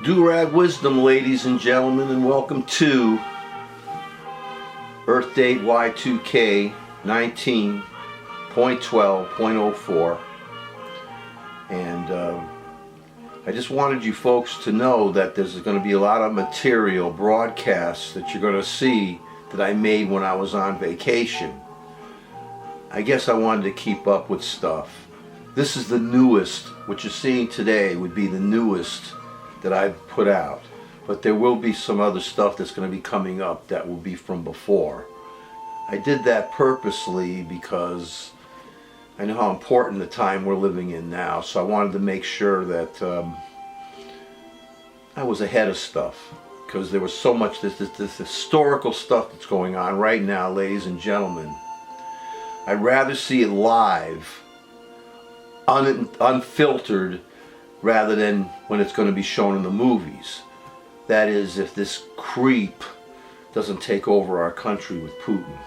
Do-Rag Wisdom, ladies and gentlemen, and welcome to Earth Date Y2K 19.12.04. And I just wanted you folks to know that there's going to be a lot of material, broadcasts that you're going to see that I made when I was on vacation. I guess I wanted to keep up with stuff. This is the newest. What you're seeing today would be the newest that I've put out, but there will be some other stuff that's going to be coming up that will be from before. I did that purposely because I know how important the time we're living in now, so I wanted to make sure that I was ahead of stuff, because there was so much this historical stuff that's going on right now, ladies and gentlemen. I'd rather see it live, unfiltered, rather than when it's going to be shown in the movies. That is, if this creep doesn't take over our country with Putin.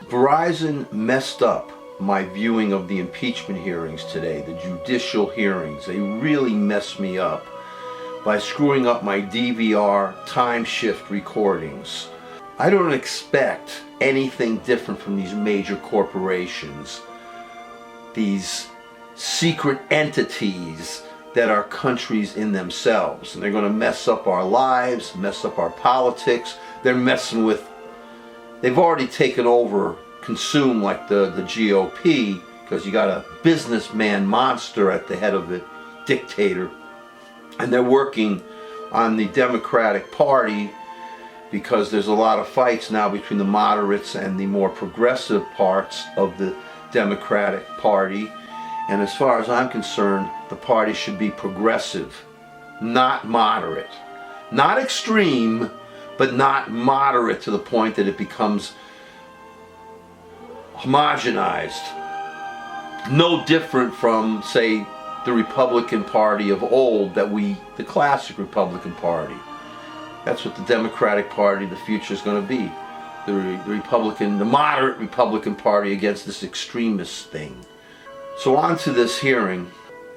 Verizon messed up my viewing of the impeachment hearings today, the judicial hearings. They really messed me up by screwing up my DVR time shift recordings. I don't expect anything different from these major corporations, these secret entities that are countries in themselves, and they're going to mess up our lives, mess up our politics. They're messing with, they've already taken over, consumed like the GOP, because you got a businessman monster at the head of it, dictator, and they're working on the Democratic Party, because there's a lot of fights now between the moderates and the more progressive parts of the Democratic Party. And as far as I'm concerned, the party should be progressive, not moderate. Not extreme, but not moderate to the point that it becomes homogenized. No different from, say, the Republican Party of old, the classic Republican Party. That's what the Democratic Party of the future is going to be. The moderate Republican Party against this extremist thing. So on to this hearing.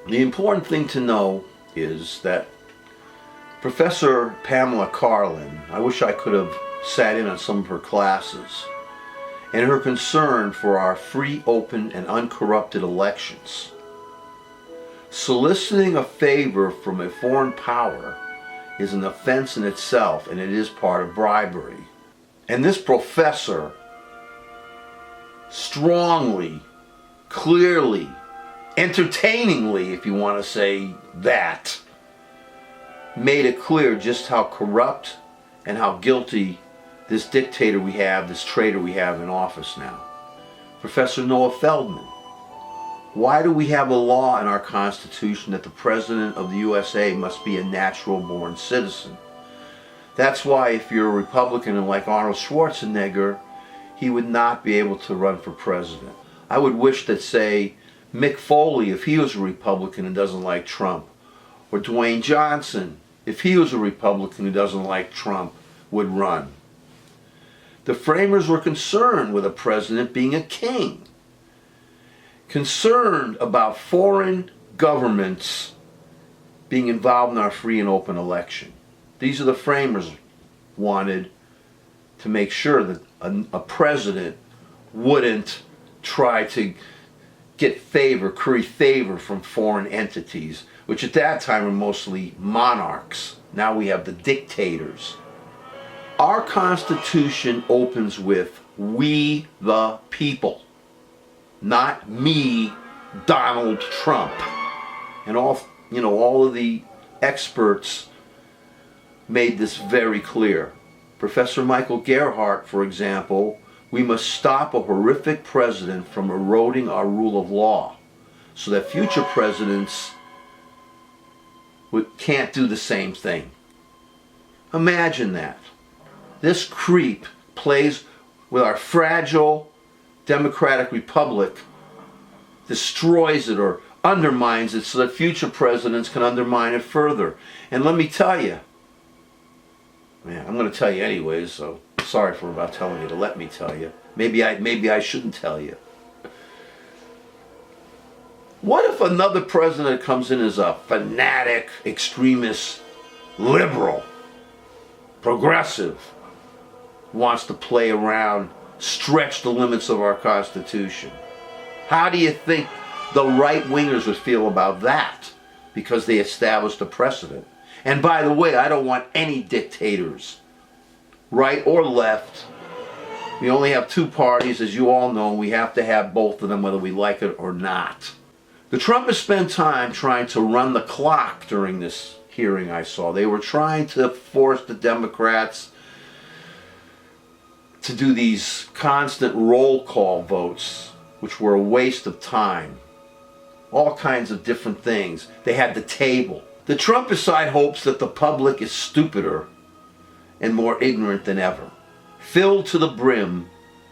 The important thing to know is that Professor Pamela Karlan, I wish I could have sat in on some of her classes, and her concern for our free, open, and uncorrupted elections. Soliciting a favor from a foreign power is an offense in itself, and it is part of bribery. And this professor strongly, clearly, entertainingly, if you want to say that, made it clear just how corrupt and how guilty this dictator we have, this traitor we have in office now. Professor Noah Feldman, why do we have a law in our Constitution that the President of the USA must be a natural-born citizen? That's why if you're a Republican and like Arnold Schwarzenegger, he would not be able to run for president. I would wish that, say, Mick Foley, if he was a Republican and doesn't like Trump, or Dwayne Johnson, if he was a Republican who doesn't like Trump, would run. The framers were concerned with a president being a king, concerned about foreign governments being involved in our free and open election. These are the framers wanted to make sure that a president wouldn't try to get favor, curry favor from foreign entities, which at that time were mostly monarchs. Now we have the dictators. Our Constitution opens with "We the people," not me, Donald Trump. And all of the experts made this very clear. Professor Michael Gerhardt, for example, we must stop a horrific president from eroding our rule of law so that future presidents can't do the same thing. Imagine that. This creep plays with our fragile democratic republic, destroys it or undermines it so that future presidents can undermine it further. And let me tell you, man, I'm going to tell you anyways, so sorry for about telling you to let me tell you. Maybe I shouldn't tell you. What if another president comes in as a fanatic, extremist liberal, progressive, wants to play around, stretch the limits of our Constitution. How do you think the right-wingers would feel about that? Because they established a precedent. And by the way, I don't want any dictators, right or left. We only have two parties, as you all know. We have to have both of them whether we like it or not. The Trumpists spent time trying to run the clock during this hearing I saw. They were trying to force the Democrats to do these constant roll call votes, which were a waste of time. All kinds of different things. They had the table. The Trumpist side hopes that the public is stupider and more ignorant than ever, filled to the brim,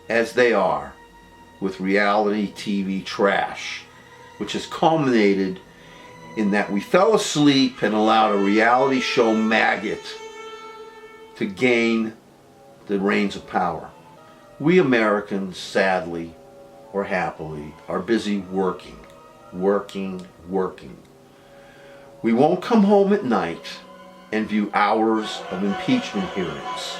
as they are, with reality TV trash, which has culminated in that we fell asleep and allowed a reality show maggot to gain the reins of power. We Americans, sadly or happily, are busy working. We won't come home at night and view hours of impeachment hearings.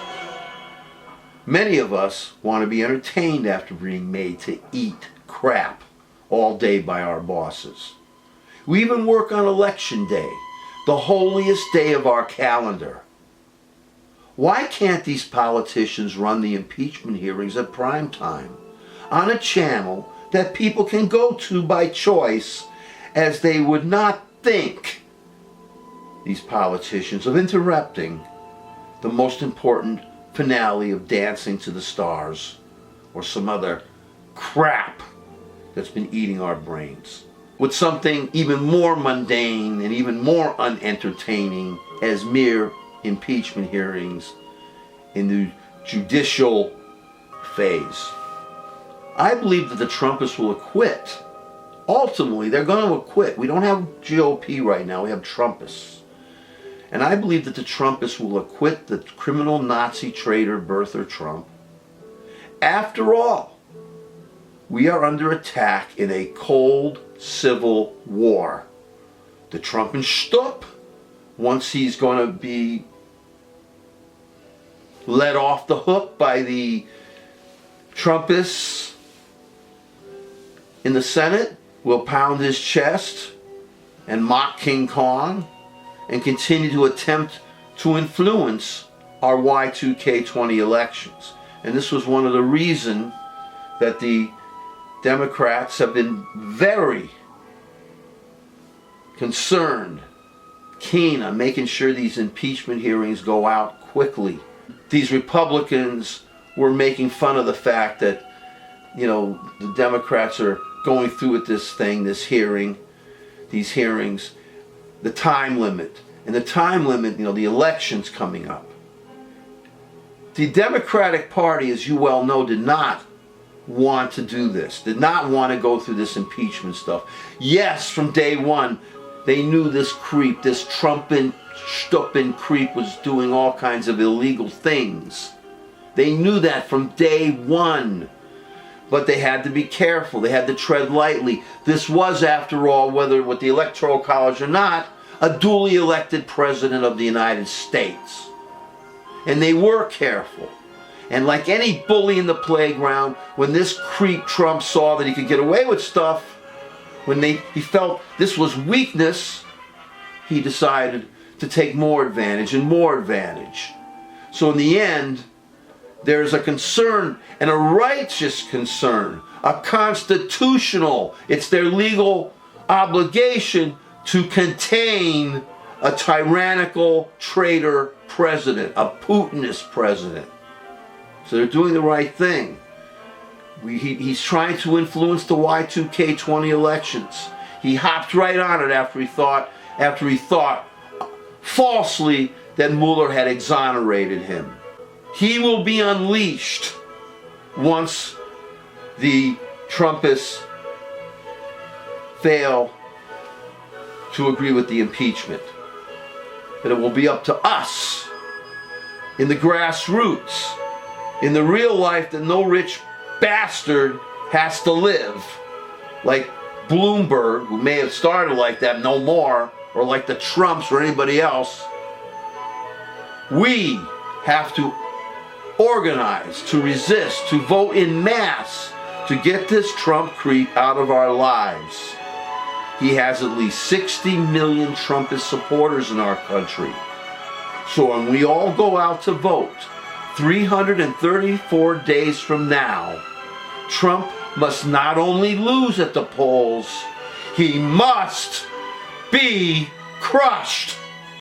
Many of us want to be entertained after being made to eat crap all day by our bosses. We even work on Election Day, the holiest day of our calendar. Why can't these politicians run the impeachment hearings at prime time on a channel that people can go to by choice, as they would not think, these politicians, of interrupting the most important finale of Dancing to the Stars or some other crap that's been eating our brains with something even more mundane and even more unentertaining as mere impeachment hearings in the judicial phase. I believe that the Trumpists will acquit. Ultimately, they're going to acquit. We don't have GOP right now, we have Trumpists. And I believe that the Trumpists will acquit the criminal Nazi traitor Bertha Trump. After all, we are under attack in a cold civil war. The Trumpenstupp, once he's going to be let off the hook by the Trumpists in the Senate, will pound his chest and mock King Kong and continue to attempt to influence our Y2K20 elections. And this was one of the reasons that the Democrats have been very concerned, keen on making sure these impeachment hearings go out quickly. These Republicans were making fun of the fact that, the Democrats are going through with this thing, these hearings, the time limit. And the time limit, the election's coming up. The Democratic Party, as you well know, did not want to do this, did not want to go through this impeachment stuff. Yes, from day one, they knew this creep, this Trumpenstuppen creep was doing all kinds of illegal things. They knew that from day one. But they had to be careful. They had to tread lightly. This was, after all, whether with the Electoral College or not, a duly elected president of the United States. And they were careful. And like any bully in the playground, when this creep Trump saw that he could get away with stuff, when he felt this was weakness, he decided to take more advantage and more advantage. So in the end, there's a concern, and a righteous concern, a constitutional, it's their legal obligation to contain a tyrannical traitor president, a Putinist president. So they're doing the right thing. He's trying to influence the Y2K20 elections. He hopped right on it after he thought falsely that Mueller had exonerated him. He will be unleashed once the Trumpists fail to agree with the impeachment. But it will be up to us in the grassroots, in the real life that no rich bastard has to live, like Bloomberg, who may have started like that, no more, or like the Trumps or anybody else, We have to organize, to resist, to vote in mass to get this Trump creep out of our lives. He has at least 60 million Trumpist supporters in our country. So when we all go out to vote, 334 days from now, Trump must not only lose at the polls, he must be crushed.